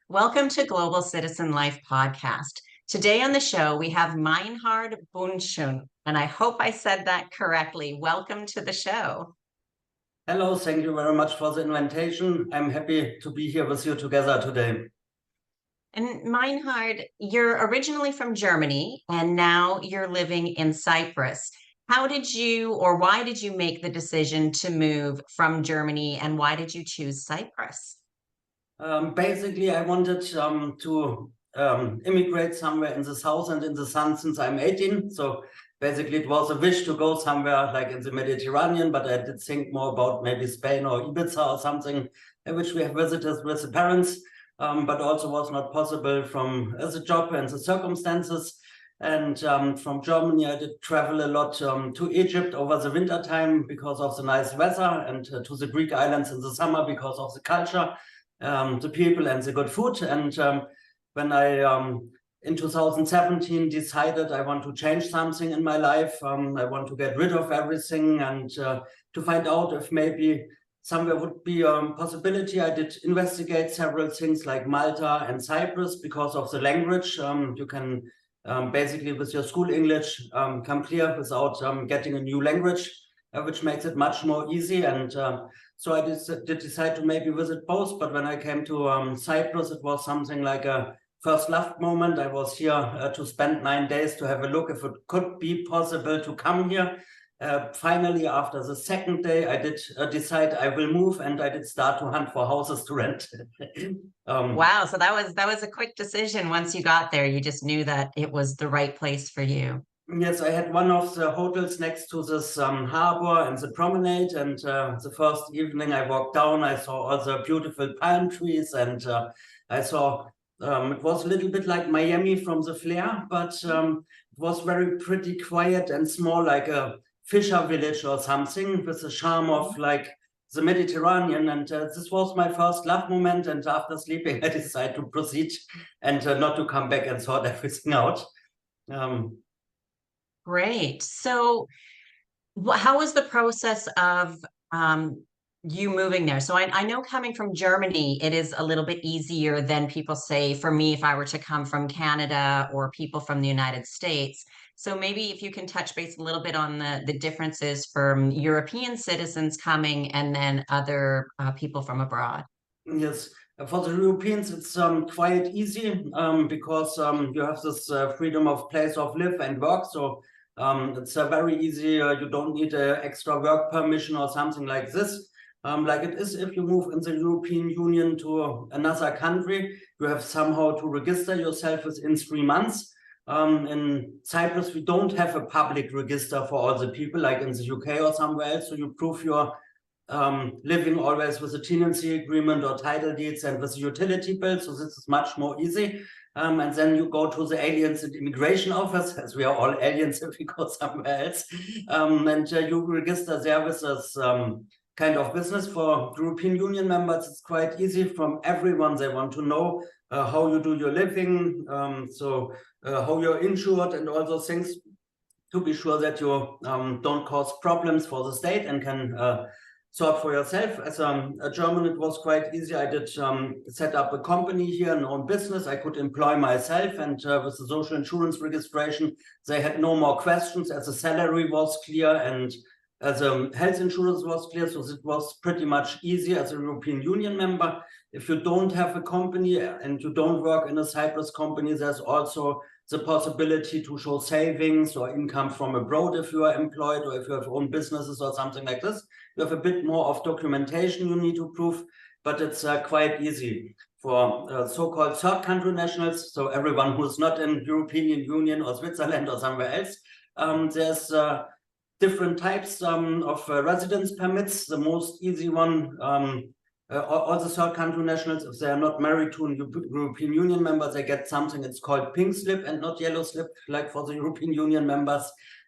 Welcome to Global Citizen Life Podcast. Today on the show, we have Meinhard Bundschuh, and I hope I said that correctly. Welcome to the show. Hello, thank you very much for the invitation. I'm happy to be here with you together today. And Meinhard, you're originally from Germany, and now you're living in Cyprus. How did you, or why did you make the decision to move from Germany, and why did you choose Cyprus? Basically, I wanted to immigrate somewhere in the south and in the sun since I'm 18. So basically, it was a wish to go somewhere like in the Mediterranean, but I did think more about maybe Spain or Ibiza or something, which we have visited with the parents, but also was not possible from the job and the circumstances. And from Germany, I did travel a lot to Egypt over the winter time because of the nice weather, and to the Greek islands in the summer because of the culture, the people, and the good food. And when I, in 2017, decided I want to change something in my life, I want to get rid of everything and to find out if maybe somewhere would be a possibility. I did investigate several things like Malta and Cyprus because of the language. You can basically with your school English come clear without getting a new language, which makes it much more easy. And so I did decide to maybe visit both. But when I came to Cyprus, it was something like a first love moment. I was here to spend 9 days to have a look if it could be possible to come here. Finally, after the second day, I did decide I will move, and I did start to hunt for houses to rent. Wow, so that was a quick decision. Once you got there, you just knew that it was the right place for you. Yes, I had one of the hotels next to this harbor and the promenade. And the first evening I walked down, I saw all the beautiful palm trees, and I saw it was a little bit like Miami from the flair, but it was very pretty quiet and small, like a fisher village or something, with the charm of like the Mediterranean. And this was my first love moment. And after sleeping, I decided to proceed and not to come back and sort everything out. Great. So, how was the process of you moving there? So, I know coming from Germany, it is a little bit easier than people say for me if I were to come from Canada or people from the United States. So, maybe if you can touch base a little bit on the differences from European citizens coming and then other people from abroad. Yes, for the Europeans, it's quite easy because you have this freedom of place of live and work. So it's very easy. You don't need an extra work permission or something like this. Like it is if you move in the European Union to another country, you have somehow to register yourself within 3 months. In Cyprus, we don't have a public register for all the people like in the UK or somewhere else. So you prove your living always with a tenancy agreement or title deeds and with a utility bill. So this is much more easy. And then you go to the aliens and immigration office, as we are all aliens if we go somewhere else. And you register there with this kind of business. For European Union members, it's quite easy. From everyone, they want to know how you do your living, how you're insured and all those things, to be sure that you don't cause problems for the state and can sort for yourself. As a German, it was quite easy. I did set up a company here, an own business. I could employ myself, and with the social insurance registration, they had no more questions as the salary was clear and as a health insurance was clear. So it was pretty much easy as a European Union member. If you don't have a company and you don't work in a Cyprus company, there's also the possibility to show savings or income from abroad if you are employed, or if you have own businesses or something like this. You have a bit more of documentation you need to prove, but it's quite easy for so-called third country nationals. So everyone who's not in European Union or Switzerland or somewhere else. There's different types of residence permits. The most easy one, all the third country nationals, if they are not married to a European Union member, they get something it's called pink slip and not yellow slip, like for the European Union members.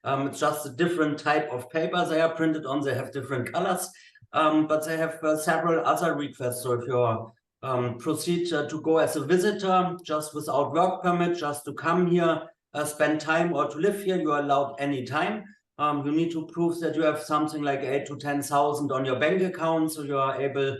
It's just a different type of paper they are printed on. They have different colors, but they have several other requests. So if you proceed to go as a visitor, just without work permit, just to come here, spend time or to live here, you are allowed any time. You need to prove that you have something like 8,000 to 10,000 on your bank account, so you are able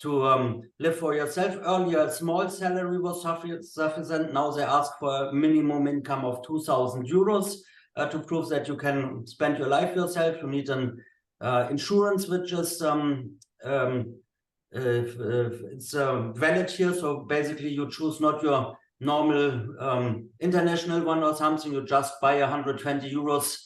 to live for yourself. Earlier, a small salary was sufficient. Now they ask for a minimum income of 2,000 euros to prove that you can spend your life yourself. You need an insurance, which is it's valid here. So basically, you choose not your normal international one or something. You just buy 120 euros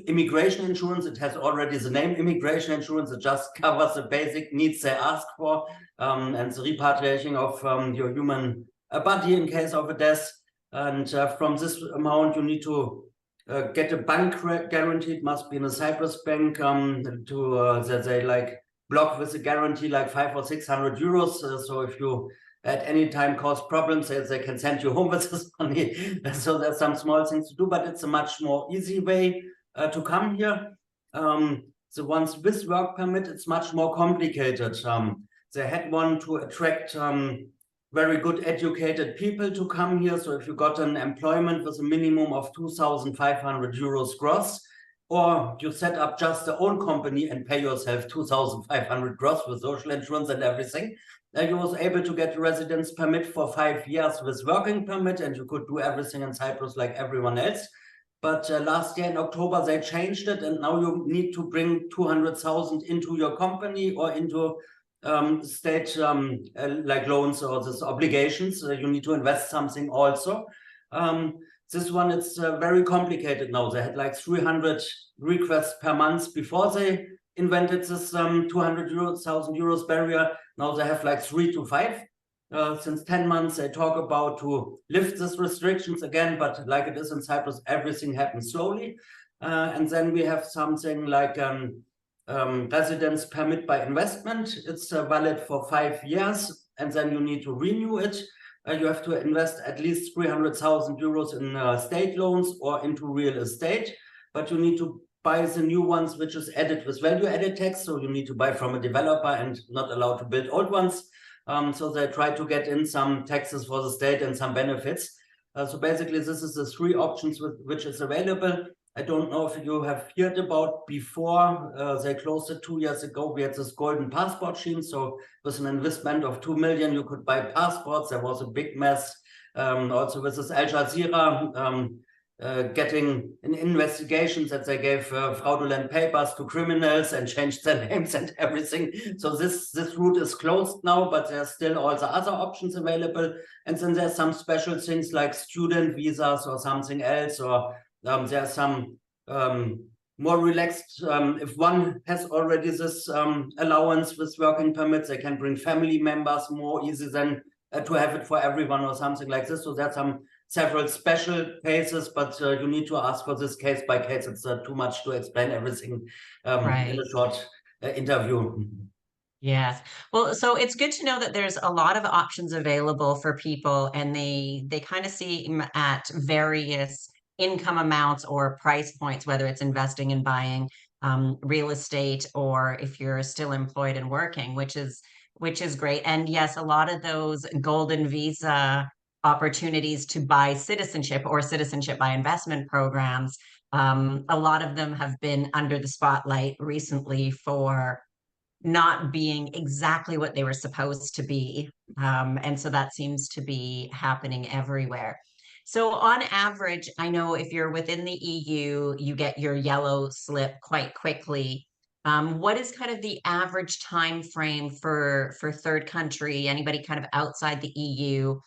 immigration insurance. It has already the name immigration insurance. It just covers the basic needs they ask for, and the repatriating of your human body in case of a death. And from this amount, you need to get a bank guarantee. It must be in a Cyprus bank that they like block with a guarantee like 500 or 600 euros. So if you at any time cause problems, they can send you home with this money. So there's some small things to do, but it's a much more easy way to come here. The ones with work permit, it's much more complicated. They had one to attract very good educated people to come here. So if you got an employment with a minimum of 2,500 euros gross, or you set up just the own company and pay yourself 2,500 gross with social insurance and everything, you was able to get a residence permit for 5 years with working permit, and you could do everything in Cyprus like everyone else. But last year in October, they changed it, and now you need to bring 200,000 into your company or into state like loans or these obligations. You need to invest something also. This one, it's very complicated now. They had like 300 requests per month before they invented this 200,000 euros barrier. Now they have like 3 to 5. Since 10 months, they talk about to lift these restrictions again, but like it is in Cyprus, everything happens slowly. And then we have something like residence permit by investment. It's valid for 5 years, and then you need to renew it. You have to invest at least 300,000 euros in state loans or into real estate, but you need to buy the new ones, which is added with value added tax. So you need to buy from a developer and not allowed to build old ones. So they try to get in some taxes for the state and some benefits. So basically, this is the 3 options which is available. I don't know if you have heard about before. They closed it 2 years ago. We had this golden passport scheme. So with an investment of 2 million, you could buy passports. There was a big mess. Also with this Al Jazeera getting an investigation that they gave fraudulent papers to criminals and changed their names and everything. So this route is closed now, but there's still all the other options available. And then there's some special things like student visas or something else, or there's some more relaxed, if one has already this allowance with working permits, they can bring family members more easy than to have it for everyone or something like this. So there's several special cases, but you need to ask for this case by case. It's too much to explain everything Right. in a short interview. Yes. Well, so it's good to know that there's a lot of options available for people, and they kind of seem at various income amounts or price points, whether it's investing and buying real estate, or if you're still employed and working, which is great. And yes, a lot of those golden visa opportunities to buy citizenship or citizenship by investment programs, a lot of them have been under the spotlight recently for not being exactly what they were supposed to be. And so that seems to be happening everywhere. So on average, I know if you're within the EU, you get your yellow slip quite quickly. What is kind of the average time frame for third country, anybody kind of outside the EU,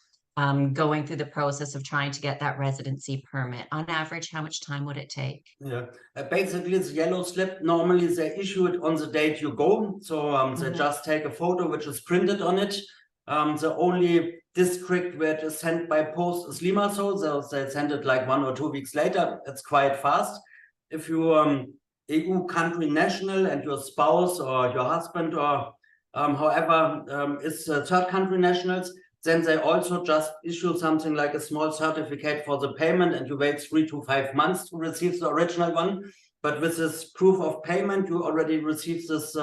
going through the process of trying to get that residency permit? On average, how much time would it take? Yeah, basically the yellow slip, normally they issue it on the date you go. So they just take a photo which is printed on it. The only district where it is sent by post is Limassol. So they send it like 1 or 2 weeks later. It's quite fast. If you EU country national and your spouse or your husband or however is third country nationals, then they also just issue something like a small certificate for the payment, and you wait 3 to 5 months to receive the original one. But with this proof of payment, you already receive this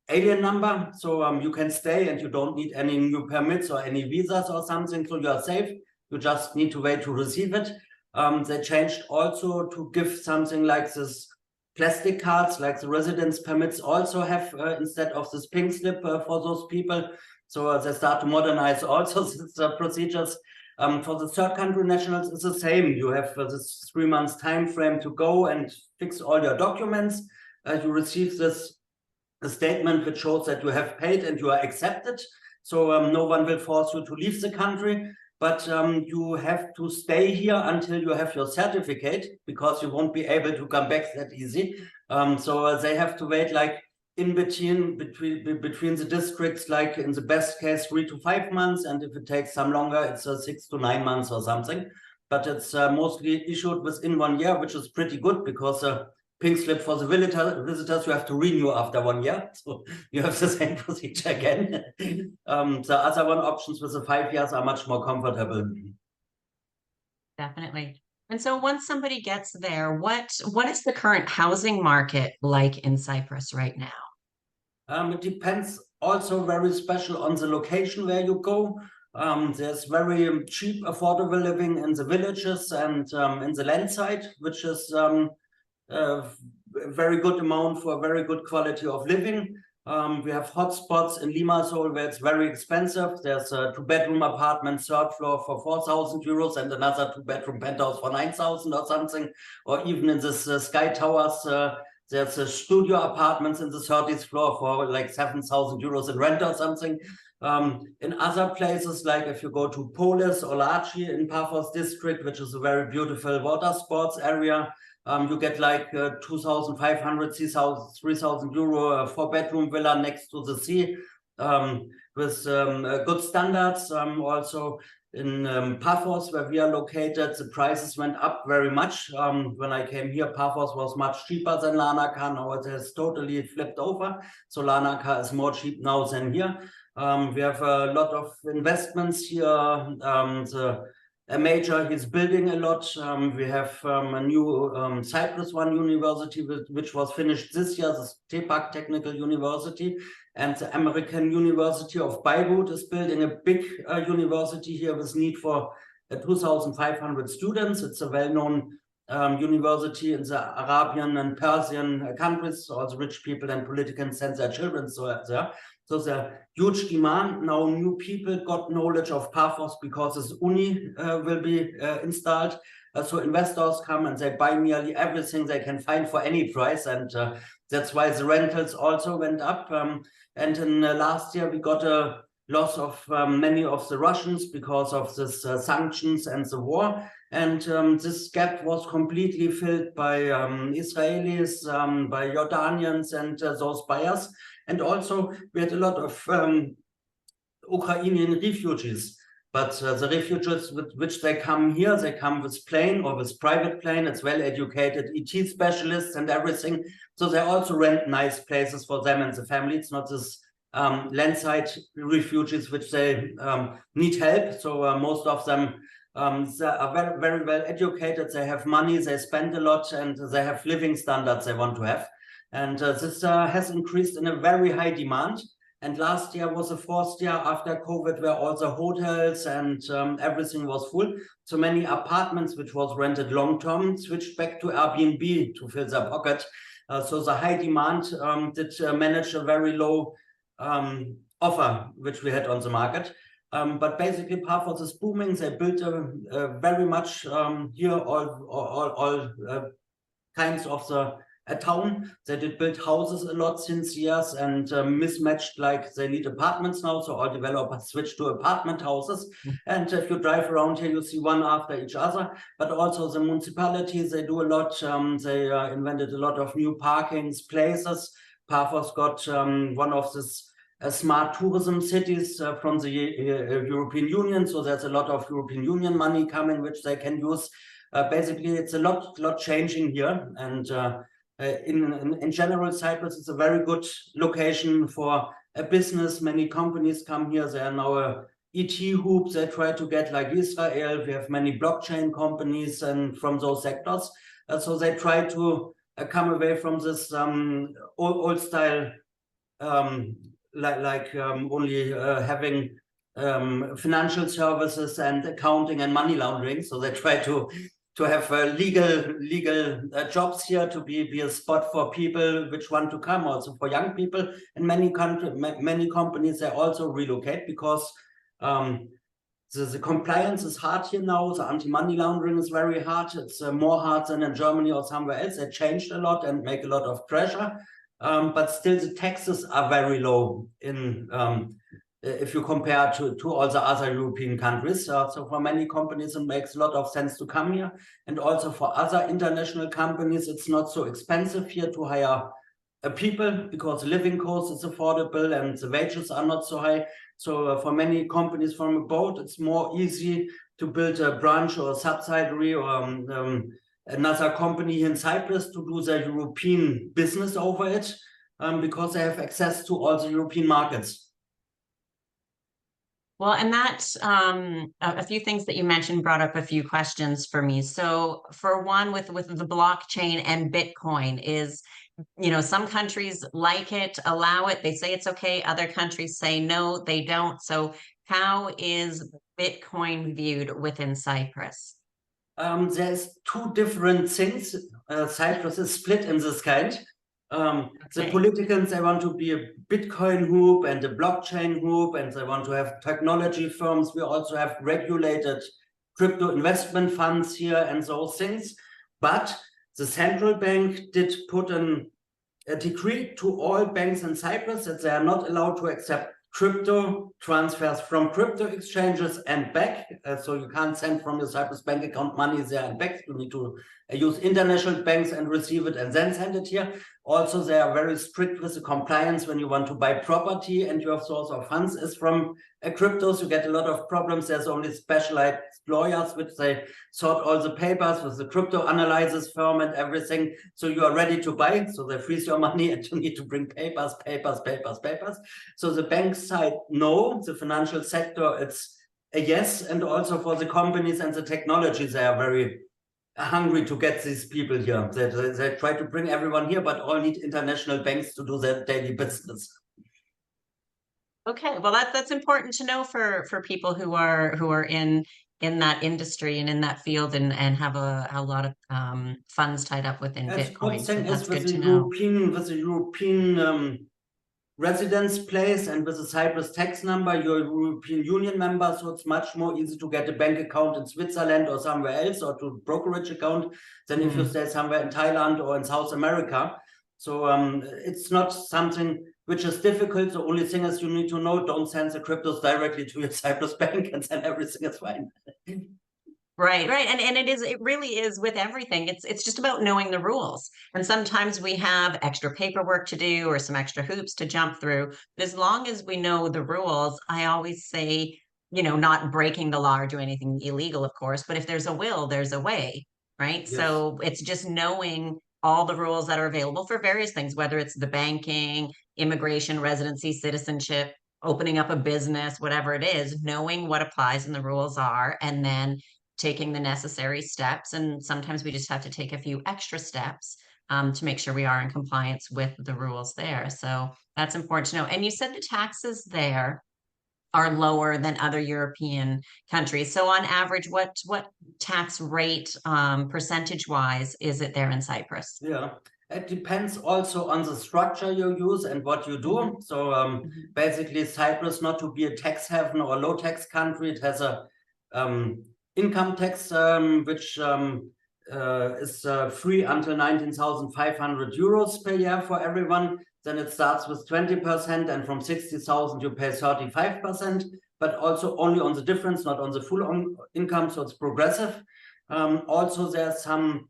alien number. So you can stay and you don't need any new permits or any visas or something. So you are safe. You just need to wait to receive it. They changed also to give something like this plastic cards, like the residence permits also have instead of this pink slip for those people. So they start to modernize also these procedures. For the third country nationals, it's the same. You have this 3 months time frame to go and fix all your documents. You receive this a statement which shows that you have paid and you are accepted. So no one will force you to leave the country, but you have to stay here until you have your certificate, because you won't be able to come back that easy. So they have to wait like in between the districts, like in the best case 3 to 5 months, and if it takes some longer, it's 6 to 9 months or something. But it's mostly issued within 1 year, which is pretty good, because pink slip for the visitors you have to renew after 1 year, so you have the same procedure again. The other options with the 5 years are much more comfortable. Definitely. And so once somebody gets there, what is the current housing market like in Cyprus right now? It depends also very special on the location where you go. There's very cheap, affordable living in the villages and in the land side, which is a very good amount for a very good quality of living. We have hotspots in Limassol where it's very expensive. There's a 2-bedroom apartment, third floor for 4,000 euros and another 2-bedroom penthouse for 9,000 or something. Or even in this Sky Towers, there's a studio apartments in the 30th floor for like 7,000 euros in rent or something. In other places, like if you go to Polis or Lachi in Paphos district, which is a very beautiful water sports area, you get like 2,500, 3,000 euro 4-bedroom villa next to the sea, with good standards. Also in Paphos, where we are located, the prices went up very much. When I came here, Paphos was much cheaper than Larnaca. Now it has totally flipped over. So Larnaca is more cheap now than here. We have a lot of investments here. A major is building a lot. We have a new Cyprus one university, which was finished this year, the Tepak Technical University, and the American University of Beirut is building a big university here with need for 2,500 students. It's a well-known university in the Arabian and Persian countries. Also rich people and politicians send their children there. So there's a huge demand. Now new people got knowledge of Paphos because this uni will be installed. So investors come and they buy nearly everything they can find for any price. And that's why the rentals also went up. And in last year, we got a loss of many of the Russians because of this sanctions and the war. And this gap was completely filled by Israelis, by Jordanians and those buyers. And also we had a lot of Ukrainian refugees. But the refugees with which they come here, they come with plane or with private plane. It's well-educated ET specialists and everything. So they also rent nice places for them and the family. It's not this landside refugees which they need help. So most of them they are very, very well educated. They have money, they spend a lot, and they have living standards they want to have. And this has increased in a very high demand. And last year was the first year after COVID where all the hotels and everything was full. So many apartments which was rented long-term switched back to Airbnb to fill their pocket. So the high demand did manage a very low offer which we had on the market. But basically Paphos is booming. They built very much here all kinds of the a town. They did build houses a lot since years and mismatched, like they need apartments now. So all developers switch to apartment houses. And if you drive around here, you see one after each other. But also the municipalities, they do a lot. They invented a lot of new parkings, places. Paphos got one of these smart tourism cities from the European Union. So there's a lot of European Union money coming, which they can use. Basically, it's a lot changing here. And in general, Cyprus is a very good location for a business. Many companies come here. They are now a ET hub. They try to get like Israel. We have many blockchain companies and from those sectors. So they try to come away from this old style, only having financial services and accounting and money laundering. So they try to to have legal jobs here, to be a spot for people which want to come, also for young people. In many companies, they also relocate because the compliance is hard here now. The anti-money laundering is very hard. It's more hard than in Germany or somewhere else. They changed a lot and make a lot of pressure. But still the taxes are very low in if you compare to all the other European countries. So for many companies, it makes a lot of sense to come here. And also for other international companies, it's not so expensive here to hire people because the living cost is affordable and the wages are not so high. So for many companies from abroad, it's more easy to build a branch or a subsidiary or another company in Cyprus to do their European business over it because they have access to all the European markets. Well, and that a few things that you mentioned brought up a few questions for me. So for one, with the blockchain and Bitcoin is, some countries like it, allow it, they say it's okay. Other countries say no, they don't. So how is Bitcoin viewed within Cyprus? There's two different things. Cyprus is split in this kind. The politicians, they want to be a Bitcoin group and a blockchain group, and they want to have technology firms. We also have regulated crypto investment funds here and those things. But the central bank did put a decree to all banks in Cyprus that they are not allowed to accept crypto transfers from crypto exchanges and back. So you can't send from your Cyprus bank account money there and back. You need to use international banks and receive it and then send it here. Also, they are very strict with the compliance when you want to buy property and your source of funds is from cryptos. You get a lot of problems. There's only specialized lawyers which they sort all the papers with the crypto analysis firm and everything. So you are ready to buy. So they freeze your money and you need to bring papers. So the bank side, no. The financial sector, it's a yes. And also for the companies and the technologies, they are very hungry to get these people here. They try to bring everyone here, but all need international banks to do their daily business. Okay, well that's important to know for people who are in that industry and in that field and have a lot of funds tied up within Bitcoin. So that's good to know. With the European residence place and with the Cyprus tax number, you're a European Union member, so it's much more easy to get a bank account in Switzerland or somewhere else, or to brokerage account, than if you stay somewhere in Thailand or in South America. So it's not something which is difficult. The only thing is you need to know, don't send the cryptos directly to your Cyprus bank and then everything is fine. Right. And it really is with everything. It's just about knowing the rules. And sometimes we have extra paperwork to do or some extra hoops to jump through. But as long as we know the rules, I always say, not breaking the law or doing anything illegal, of course, but if there's a will, there's a way, right? Yes. So it's just knowing all the rules that are available for various things, whether it's the banking, immigration, residency, citizenship, opening up a business, whatever it is, knowing what applies and the rules are, and then taking the necessary steps. And sometimes we just have to take a few extra steps to make sure we are in compliance with the rules there. So that's important to know. And you said the taxes there are lower than other European countries. So on average, what tax rate percentage wise is it there in Cyprus? Yeah. It depends also on the structure you use and what you do. So basically Cyprus, not to be a tax haven or low tax country, it has a income tax which is free until 19,500 euros per year for everyone. Then it starts with 20%, and from 60,000 you pay 35%, but also only on the difference, not on the full income, so it's progressive. Also, there's some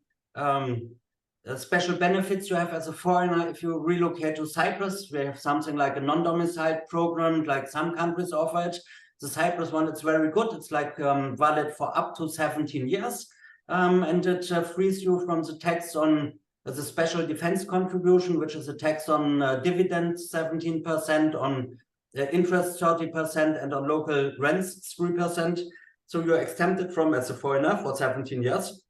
special benefits you have as a foreigner if you relocate to Cyprus. We have something like a non-domiciled program, like some countries offer it. The Cyprus one, it's very good. It's like valid for up to 17 years. And it frees you from the tax on the special defense contribution, which is a tax on dividends, 17%, on interest, 30%, and on local rents, 3%. So you're exempted from, as a foreigner, for 17 years.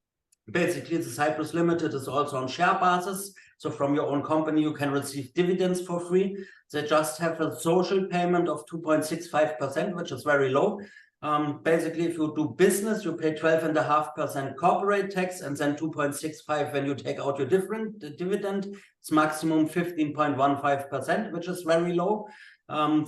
Basically, the Cyprus Limited is also on share basis. So from your own company, you can receive dividends for free. They just have a social payment of 2.65%, which is very low. Basically, if you do business, you pay 12.5% corporate tax and then 2.65 when you take out your dividend. It's maximum 15.15%, which is very low.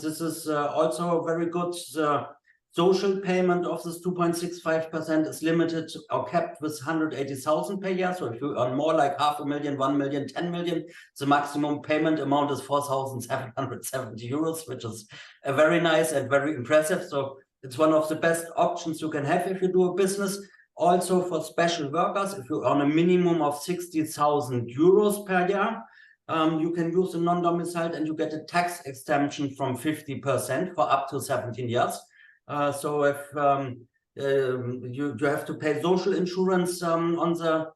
This is also very good. The social payment of this 2.65% is limited or capped with 180,000 per year. So if you earn more, like 500,000, 1 million, 10 million, the maximum payment amount is 4,770 euros, which is very nice and very impressive. So it's one of the best options you can have if you do a business. Also for special workers, if you earn a minimum of 60,000 euros per year, you can use a non-domiciled and you get a tax exemption from 50% for up to 17 years. So if you have to pay social insurance on the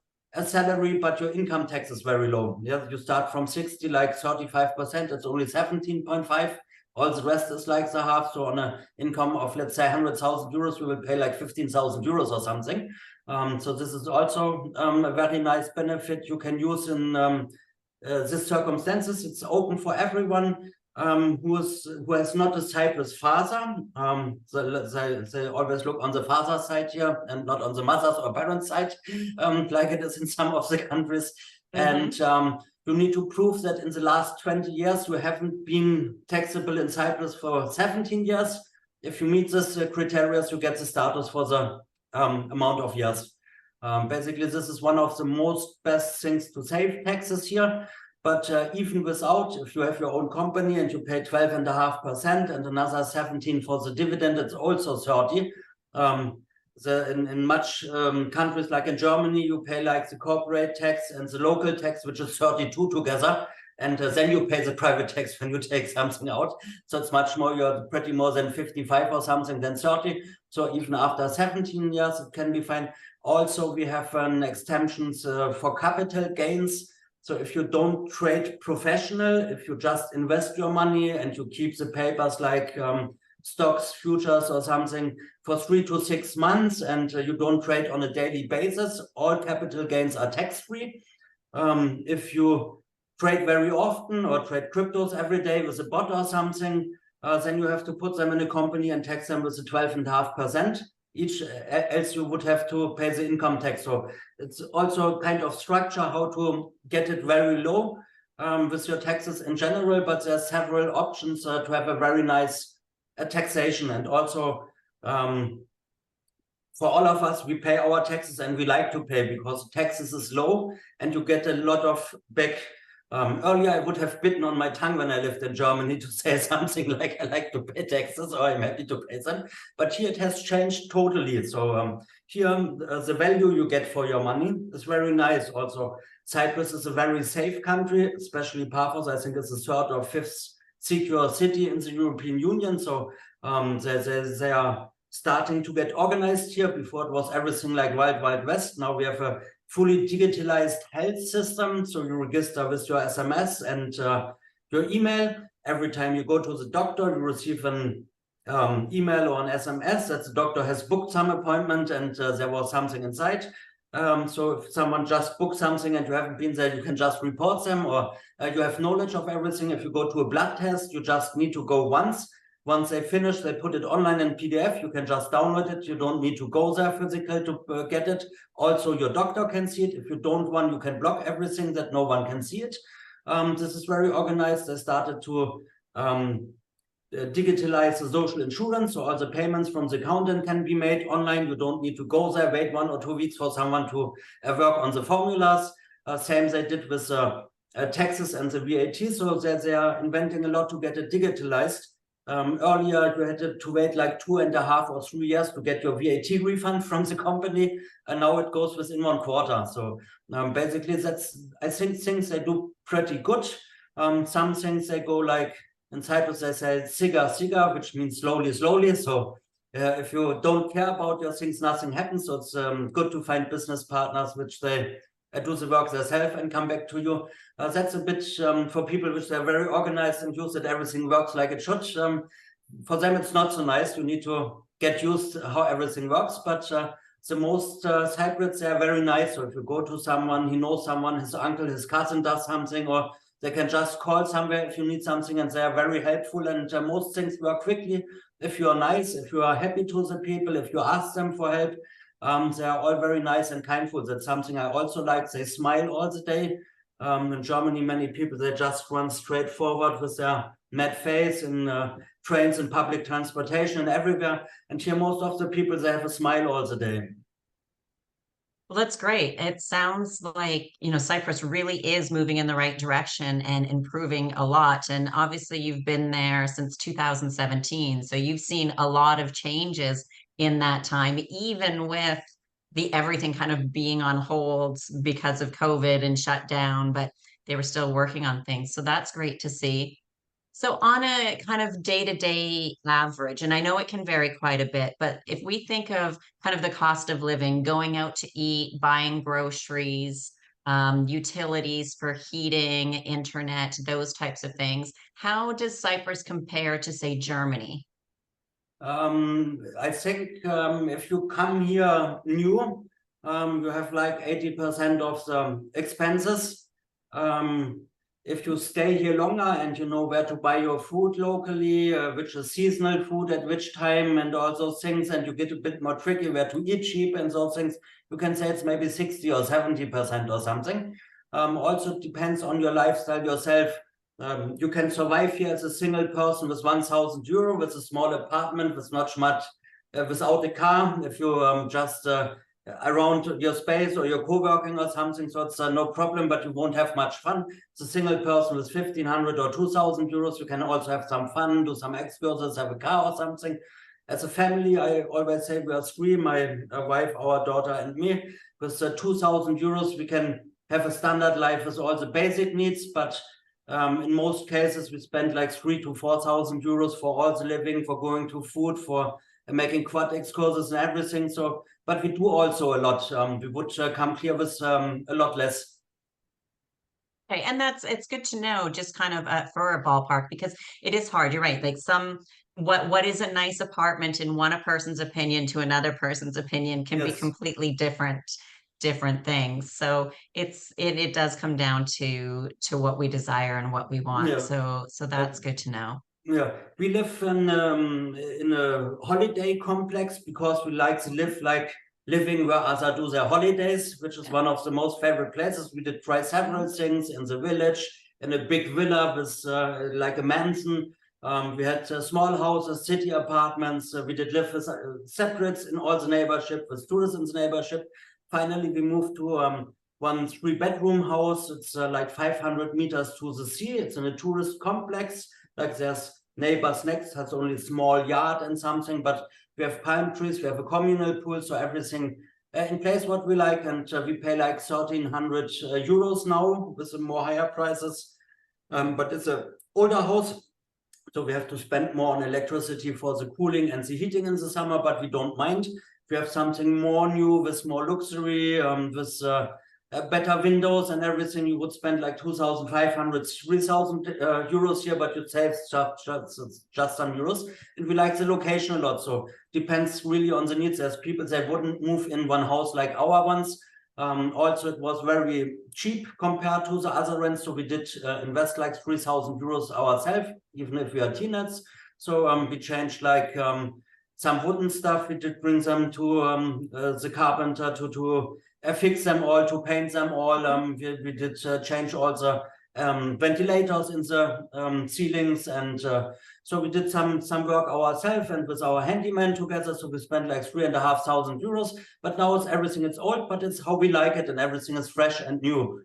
salary, but your income tax is very low. Yeah, you start from 60, like 35%, it's only 17.5. All the rest is like the half. So on an income of, let's say, 100,000 euros, we will pay like 15,000 euros or something. So this is also a very nice benefit you can use in these circumstances. It's open for everyone who has not a Cyprus father. They always look on the father side here and not on the mother's or parents' side, like it is in some of the countries. Mm-hmm. And you need to prove that in the last 20 years, you haven't been taxable in Cyprus for 17 years. If you meet this criteria, you get the status for the amount of years. Basically, this is one of the most best things to save taxes here. But even without, if you have your own company and you pay 12.5% and another 17 for the dividend, it's also 30. In much countries, like in Germany, you pay like the corporate tax and the local tax, which is 32 together. And then you pay the private tax when you take something out. So it's much more, you're pretty more than 55 or something than 30. So even after 17 years, it can be fine. Also, we have exemptions for capital gains. So if you don't trade professional, if you just invest your money and you keep the papers like stocks, futures or something for 3 to 6 months and you don't trade on a daily basis, all capital gains are tax-free. If you trade very often or trade cryptos every day with a bot or something, then you have to put them in a company and tax them with the 12.5%. Each, else you would have to pay the income tax. So it's also kind of structure how to get it very low with your taxes in general, but there's several options to have a very nice taxation. And also for all of us, we pay our taxes and we like to pay because taxes is low and you get a lot of back. Earlier, I would have bitten on my tongue when I lived in Germany to say something like, I like to pay taxes or I'm happy to pay them. But here it has changed totally. So here, the value you get for your money is very nice. Also, Cyprus is a very safe country, especially Paphos. I think it's the 3rd or 5th secure city in the European Union. So they are starting to get organized here. Before it was everything like Wild Wild West. Now we have a fully digitalized health system. So you register with your SMS and your email. Every time you go to the doctor, you receive an email or an SMS that the doctor has booked some appointment and there was something inside. So if someone just booked something and you haven't been there, you can just report them, or you have knowledge of everything. If you go to a blood test, you just need to go once. Once they finish, they put it online in PDF. You can just download it. You don't need to go there physically to get it. Also, your doctor can see it. If you don't want, you can block everything that no one can see it. This is very organized. They started to digitalize the social insurance. So all the payments from the accountant can be made online. You don't need to go there, wait 1 or 2 weeks for someone to work on the formulas. Same they did with taxes and the VAT. So they are inventing a lot to get it digitalized. Earlier, you had to wait like 2.5 or 3 years to get your VAT refund from the company, and now it goes within 1 quarter. So basically, that's, I think, things they do pretty good. Some things they go like, in Cyprus, they say siga, which means slowly. So if you don't care about your things, nothing happens. So it's good to find business partners which they do the work themselves and come back to you. That's a bit for people which are very organized and used that everything works like it should. For them, it's not so nice. You need to get used to how everything works. But the most Cypriots, they are very nice. So if you go to someone, he knows someone, his uncle, his cousin does something, or they can just call somewhere if you need something, and they are very helpful. And most things work quickly. if you are nice, if you are happy to the people, if you ask them for help, they are all very nice and kindful. That's something I also like. They smile all the day. In Germany, many people, they just run straight forward with their mad face in trains and public transportation and everywhere. And here, most of the people, they have a smile all the day. Well, that's great. It sounds like, Cyprus really is moving in the right direction and improving a lot. And obviously, you've been there since 2017. So you've seen a lot of changes in that time, even with the everything kind of being on hold because of COVID and shut down, but they were still working on things. So that's great to see. So on a kind of day-to-day average, and I know it can vary quite a bit, but if we think of kind of the cost of living, going out to eat, buying groceries, utilities for heating, internet, those types of things, how does Cyprus compare to, say, Germany? I think if you come here new, you have like 80% of the expenses. Um, if you stay here longer and you know where to buy your food locally, which is seasonal food at which time, and all those things, and you get a bit more tricky where to eat cheap and those things, you can say it's maybe 60 or 70% or something. Also depends on your lifestyle yourself. You can survive here as a single person with 1,000 euro, with a small apartment, with not much, without a car. If you just around your space or your co-working or something, so it's no problem, but you won't have much fun. It's a single person with 1,500 or 2,000 euros. You can also have some fun, do some excursions, have a car or something. As a family, I always say we are three, my wife, our daughter, and me. With 2,000 euros, we can have a standard life with all the basic needs, but in most cases, we spend like 3,000 to 4,000 euros for all the living, for going to food, for making quad excursions and everything. So, but we do also a lot. We would come here with a lot less. Okay, and it's good to know, just kind of for a ballpark, because it is hard. You're right. Like what is a nice apartment in one person's opinion to another person's opinion can be Yes. completely different things. So it does come down to what we desire and what we want. Yeah. So Uh, that's good to know. yeah. We live in a holiday complex because we like to live like living where others do their holidays, which is one of the most favorite places. We did try several things in the village, in a big villa with like a mansion. We had small houses, city apartments. We did live with separates in all the neighborship, with tourists in the neighborship. Finally, we moved to one 3-bedroom house. It's like 500 meters to the sea. It's in a tourist complex. Like there's neighbors next, has only a small yard and something, but we have palm trees, we have a communal pool, so everything in place what we like, and we pay like 1,300 euros now with the more higher prices. But it's a older house, so we have to spend more on electricity for the cooling and the heating in the summer, but we don't mind. We have something more new with more luxury, with better windows and everything. You would spend like 2,500, 3,000 euros here, but you'd save just some euros. And we like the location a lot. So depends really on the needs. There's people that wouldn't move in one house like our ones. Also, it was very cheap compared to the other rents. So we did invest like 3,000 euros ourselves, even if we are teenagers. So we changed like some wooden stuff. We did bring them to the carpenter to fix them all, to paint them all. We did change all the ventilators in the ceilings, and so we did some work ourselves and with our handyman together. So we spent like 3,500 euros. But now it's everything. It's old, but it's how we like it, and everything is fresh and new.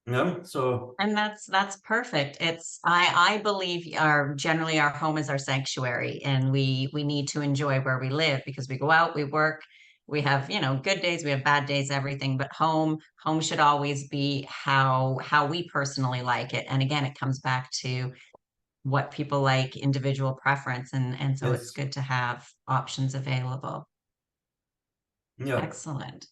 Yeah. So And that's perfect. I believe generally our home is our sanctuary, and we need to enjoy where we live because we go out, we work, we have, good days, we have bad days, everything, but home should always be how we personally like it. And again, it comes back to what people like, individual preference, and so it's yes. good to have options available. Yeah. Excellent.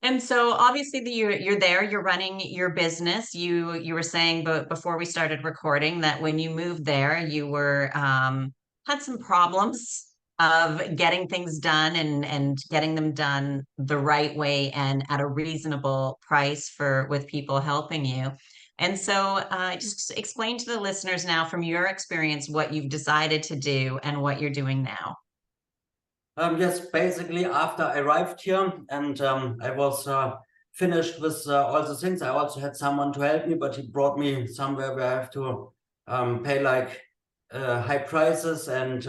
And so obviously you're there, you're running your business. You were saying, but before we started recording, that when you moved there, you were had some problems of getting things done and getting them done the right way and at a reasonable price for with people helping you. And so just explain to the listeners now from your experience what you've decided to do and what you're doing now. Yes, basically after I arrived here and I was finished with all the things, I also had someone to help me, but he brought me somewhere where I have to pay like high prices, and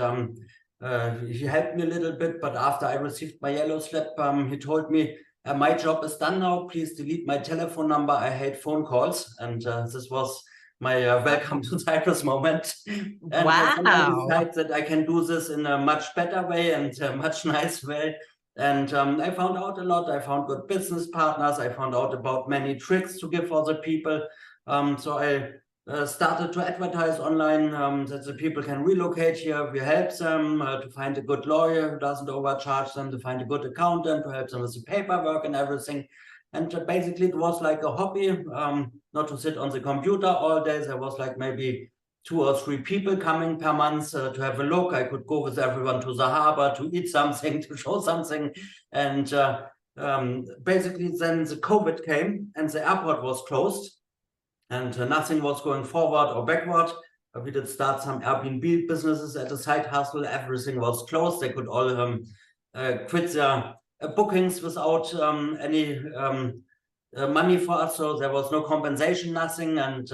he helped me a little bit. But after I received my yellow slip, he told me, my job is done now. Please delete my telephone number. I hate phone calls. And this was my welcome to Cyprus moment. And then I Wow. decided that I can do this in a much better way and a much nice way. And I found out a lot. I found good business partners. I found out about many tricks to give other people. So I started to advertise online that the people can relocate here. We help them to find a good lawyer who doesn't overcharge them, to find a good accountant, to help them with the paperwork and everything. And basically it was like a hobby, not to sit on the computer all day. There was like maybe 2 or 3 people coming per month to have a look. I could go with everyone to the harbor to eat something, to show something. And basically then the COVID came and the airport was closed and nothing was going forward or backward. We did start some Airbnb businesses at a side hustle. Everything was closed. They could all quit their bookings without any money for us. So there was no compensation, nothing. And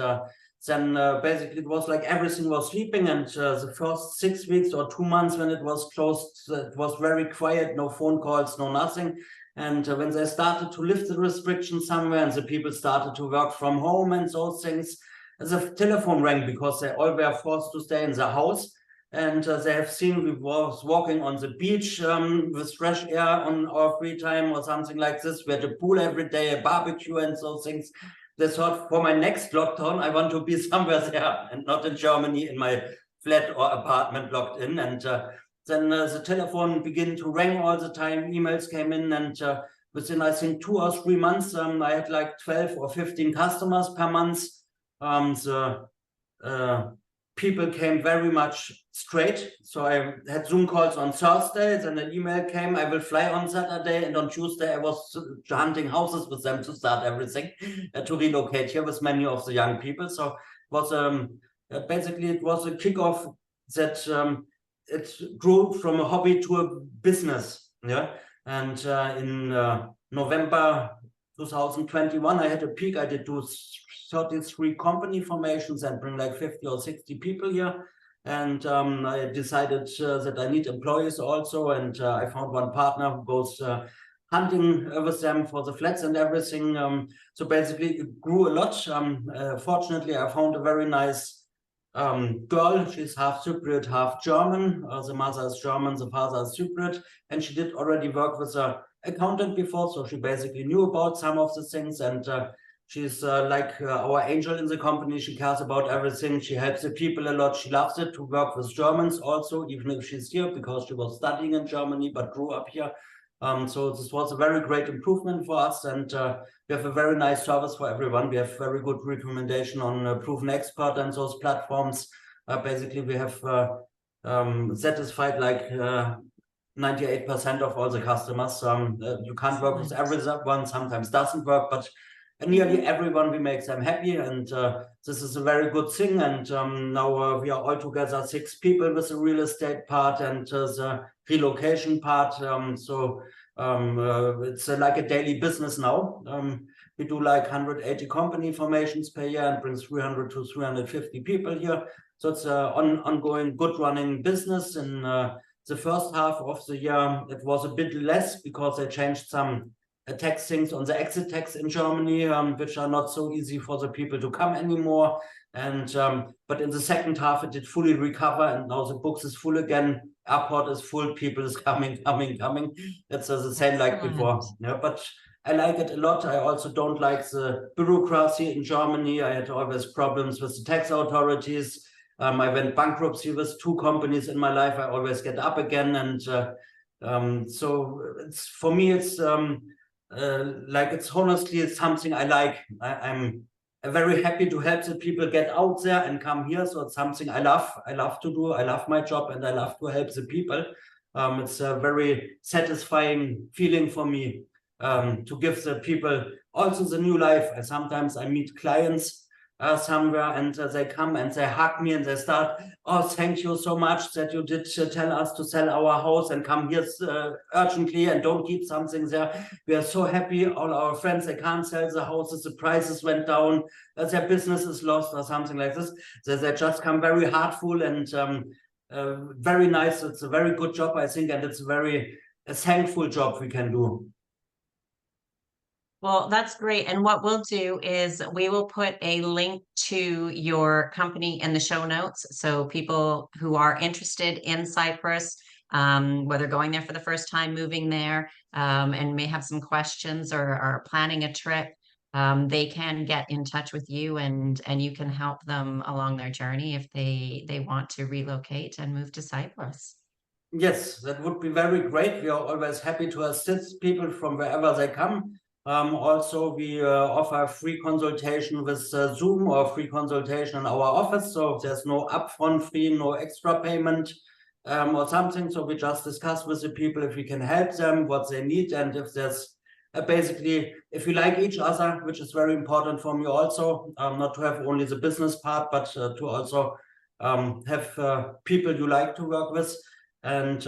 then basically it was like everything was sleeping. And the first 6 weeks or 2 months when it was closed, it was very quiet, no phone calls, no nothing. And when they started to lift the restrictions somewhere and the people started to work from home and those things, the telephone rang because they all were forced to stay in the house. And they have seen we was walking on the beach with fresh air on our free time or something like this. We had a pool every day, a barbecue and those things. They thought for my next lockdown, I want to be somewhere there and not in Germany in my flat or apartment locked in. And then the telephone began to ring all the time. Emails came in, and within, I think, 2 or 3 months, I had like 12 or 15 customers per month. The people came very much straight. So I had Zoom calls on Thursday, then an email came, I will fly on Saturday, and on Tuesday I was hunting houses with them to start everything, to relocate here with many of the young people. So it was basically it was a kickoff that it grew from a hobby to a business. Yeah. And in November 2021, I had a peak. I did do 33 company formations and bring like 50 or 60 people here. And I decided that I need employees also. And I found one partner who goes hunting with them for the flats and everything. So basically it grew a lot. Fortunately, I found a very nice girl. She's half Cypriot, half German. The mother is German, the father is Cypriot, and she did already work with an accountant before, so she basically knew about some of the things. And she's like our angel in the company. She cares about everything. She helps the people a lot. She loves it to work with Germans also, even if she's here because she was studying in Germany but grew up here. So this was a very great improvement for us, and we have a very nice service for everyone. We have very good recommendation on Proven Expert and those platforms. Basically, we have satisfied like 98% of all the customers. You can't work with everyone, sometimes doesn't work, but nearly everyone, we make them happy, and this is a very good thing. And now we are all together 6 people with the real estate part and the relocation part. So it's like a daily business now. We do like 180 company formations per year and bring 300 to 350 people here. So it's an ongoing, good running business. In the first half of the year, it was a bit less because they changed some tax things on the exit tax in Germany, which are not so easy for the people to come anymore. And but in the second half, it did fully recover, and now the books is full again. Airport is full, people is coming. It's the same like before. Yeah, but I like it a lot. I also don't like the bureaucracy in Germany. I had always problems with the tax authorities. I went bankruptcy with 2 companies in my life. I always get up again, and so it's for me. It's like it's honestly it's something I like. I'm very happy to help the people get out there and come here. So it's something I love. I love to do. I love my job, and I love to help the people. It's a very satisfying feeling for me to give the people also the new life. Sometimes I meet clients somewhere, and they come and they hug me and they start, oh, thank you so much that you did tell us to sell our house and come here urgently and don't keep something there. We are so happy. All our friends, they can't sell the houses, the prices went down, their business is lost or something like this. They just come very heartful and very nice. It's a very good job, I think, and it's a thankful job we can do. Well, that's great. And what we'll do is we will put a link to your company in the show notes. So people who are interested in Cyprus, whether going there for the first time, moving there, and may have some questions or are planning a trip, they can get in touch with you and you can help them along their journey if they want to relocate and move to Cyprus. Yes, that would be very great. We are always happy to assist people from wherever they come. Also, we offer free consultation with Zoom or free consultation in our office. So there's no upfront fee, no extra payment or something. So we just discuss with the people if we can help them, what they need, and if there's basically, if we like each other, which is very important for me also, not to have only the business part, but to also have people you like to work with. And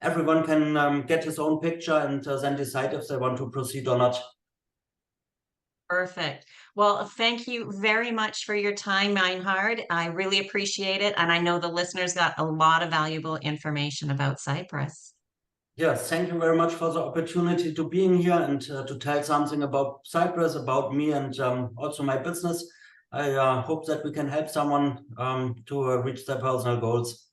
everyone can get his own picture and then decide if they want to proceed or not. Perfect. Well, thank you very much for your time, Meinhard. I really appreciate it. And I know the listeners got a lot of valuable information about Cyprus. Yes, thank you very much for the opportunity to being here and to tell something about Cyprus, about me, and also my business. I hope that we can help someone to reach their personal goals.